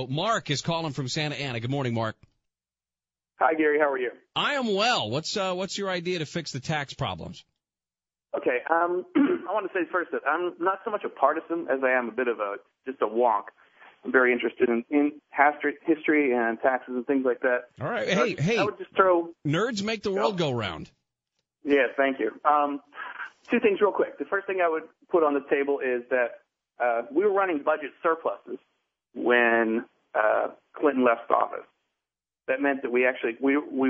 Mark is calling from Santa Ana. Good morning, Mark. Hi, Gary. How are you? I am well. What's your idea to fix the tax problems? Okay. I want to say first that I'm not so much a partisan as I am a bit of just a wonk. I'm very interested in history and taxes and things like that. All right. So Hey. I would just throw Nerds make the world go round. Yeah, thank you. Two things real quick. The first thing I would put on the table is that we were running budget surpluses when Clinton left office. That meant that we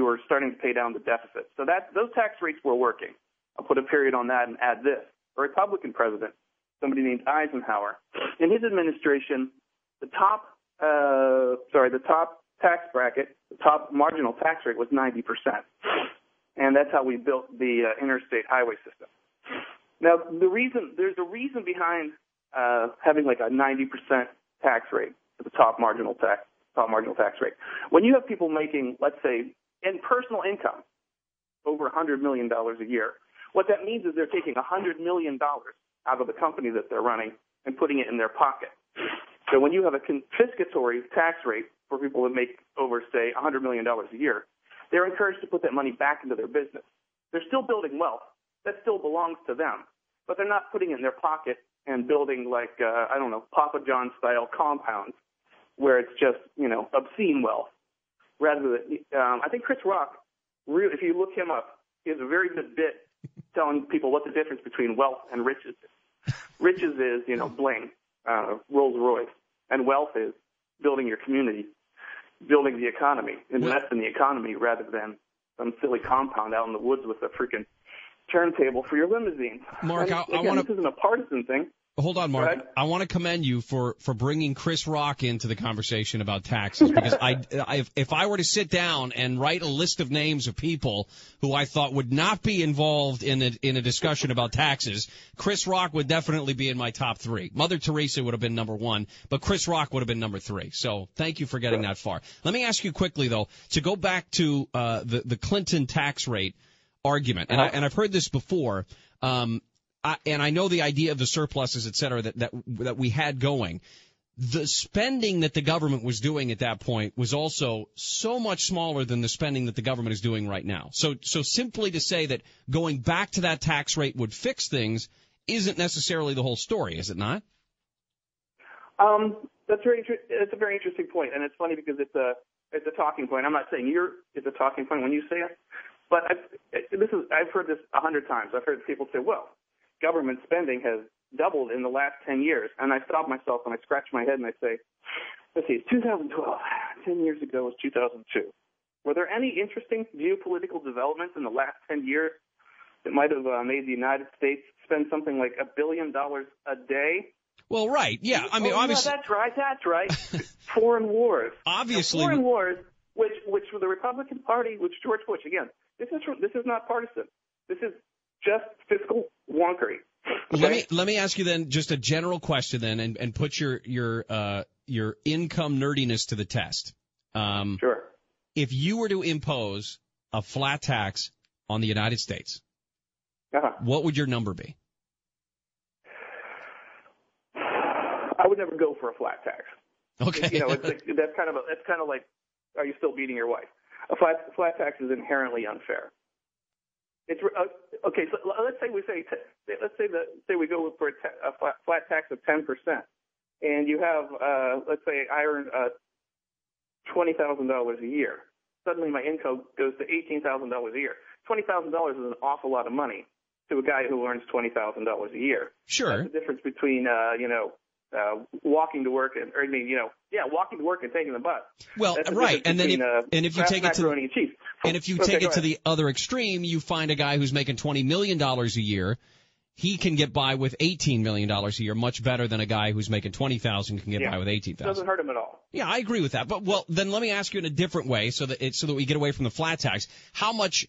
were starting to pay down the deficit. So those tax rates were working. I'll put a period on that and add this. A Republican president, somebody named Eisenhower, in his administration, the top tax bracket, the top marginal tax rate was 90%. And that's how we built the interstate highway system. Now, there's a reason behind having like a 90% tax rate for the top marginal tax rate. When you have people making, let's say, in personal income, over $100 million a year, what that means is they're taking $100 million out of the company that they're running and putting it in their pocket. So when you have a confiscatory tax rate for people that make over, say, $100 million a year, they're encouraged to put that money back into their business. They're still building wealth. That still belongs to them. But they're not putting it in their pocket and building like, Papa John-style compounds where it's just, obscene wealth. Rather than, I think Chris Rock, if you look him up, he has a very good bit telling people what the difference between wealth and riches is. Riches is, bling, Rolls Royce, and wealth is building your community, building the economy, invest in the economy rather than some silly compound out in the woods with a freaking turntable for your limousine. Mark, I want to. This isn't a partisan thing. Hold on, Mark. I want to commend you for bringing Chris Rock into the conversation about taxes because if I were to sit down and write a list of names of people who I thought would not be involved in a discussion about taxes, Chris Rock would definitely be in my top three. Mother Teresa would have been number one, but Chris Rock would have been number three. So thank you for getting that far. Let me ask you quickly though to go back to the Clinton tax rate argument, and I've heard this before. And I know the idea of the surpluses, et cetera, that we had going. The spending that the government was doing at that point was also so much smaller than the spending that the government is doing right now. So simply to say that going back to that tax rate would fix things isn't necessarily the whole story, is it not? That's it's a very interesting point, and it's funny because it's a talking point. I'm not saying it's a talking point when you say it, but I've heard this 100 times. I've heard people say, well, government spending has doubled in the last 10 years. And I stop myself and I scratch my head and I say, let's see, it's 2012. 10 years ago was 2002. Were there any interesting geopolitical developments in the last 10 years that might have made the United States spend something like $1 billion a day? Well, right. Yeah. I mean, obviously. Yeah, that's right. Foreign wars. Obviously. Now, foreign wars, which for the Republican Party, which George Bush, again, this is not partisan. This is just fiscal wonkery. Okay? Let me ask you then just a general question then, and put your income nerdiness to the test. Sure. If you were to impose a flat tax on the United States, what would your number be? I would never go for a flat tax. Okay. That's kind of like, are you still beating your wife? A flat tax is inherently unfair. It's okay. So let's say we go for a flat tax of 10%, and you have let's say I earn $20,000 a year. Suddenly, my income goes to $18,000 a year. $20,000 is an awful lot of money to a guy who earns $20,000 a year. Sure. That's the difference between walking to work walking to work and taking the bus. Well, right, and then if you take it to the other extreme, you find a guy who's making $20 million a year. He can get by with $18 million a year, much better than a guy who's making $20,000 can get by with $18,000. Doesn't hurt him at all. Yeah, I agree with that. But then let me ask you in a different way, so that we get away from the flat tax. How much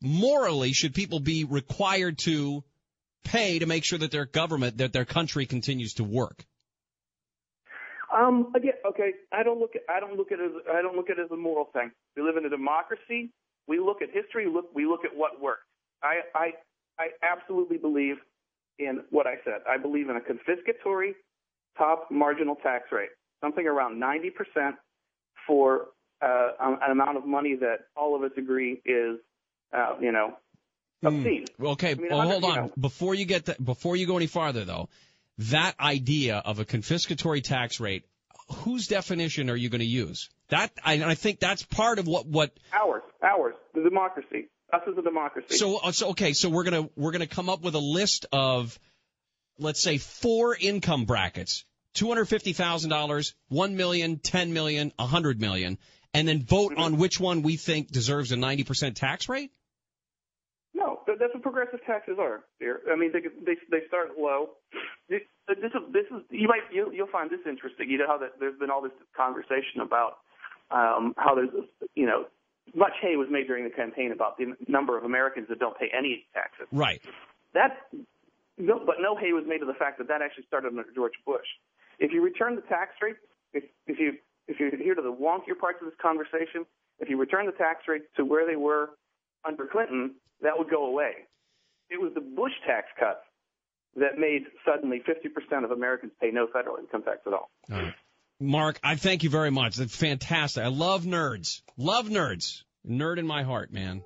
morally should people be required to pay to make sure that their country continues to work? Again, okay. I don't look at it as a moral thing. We live in a democracy. We look at history. We look at what worked. I absolutely believe in what I said. I believe in a confiscatory top marginal tax rate. something around 90% for an amount of money that all of us agree is, obscene. Okay, I mean, well, hold on. You know, Before you go any farther, though, that idea of a confiscatory tax rate, whose definition are you going to use? I think that's part of what ours, the democracy, us as a democracy. So we're gonna come up with a list of, let's say, 4 income brackets: $250,000, $1 million, $10 million, $100 million, and then vote on which one we think deserves a 90% tax rate. No, that's what progressive taxes are. I mean, they start low. This is you'll find this interesting. You know how there's been all this conversation about how there's much hay was made during the campaign about the number of Americans that don't pay any taxes. Right. But no hay was made of the fact that actually started under George Bush. If you return the tax rate, if you're here to the wonkier parts of this conversation, if you return the tax rates to where they were under Clinton, that would go away. It was the Bush tax cuts that made suddenly 50% of Americans pay no federal income tax at all. All right. Mark, I thank you very much. That's fantastic. I love nerds. Love nerds. Nerd in my heart, man.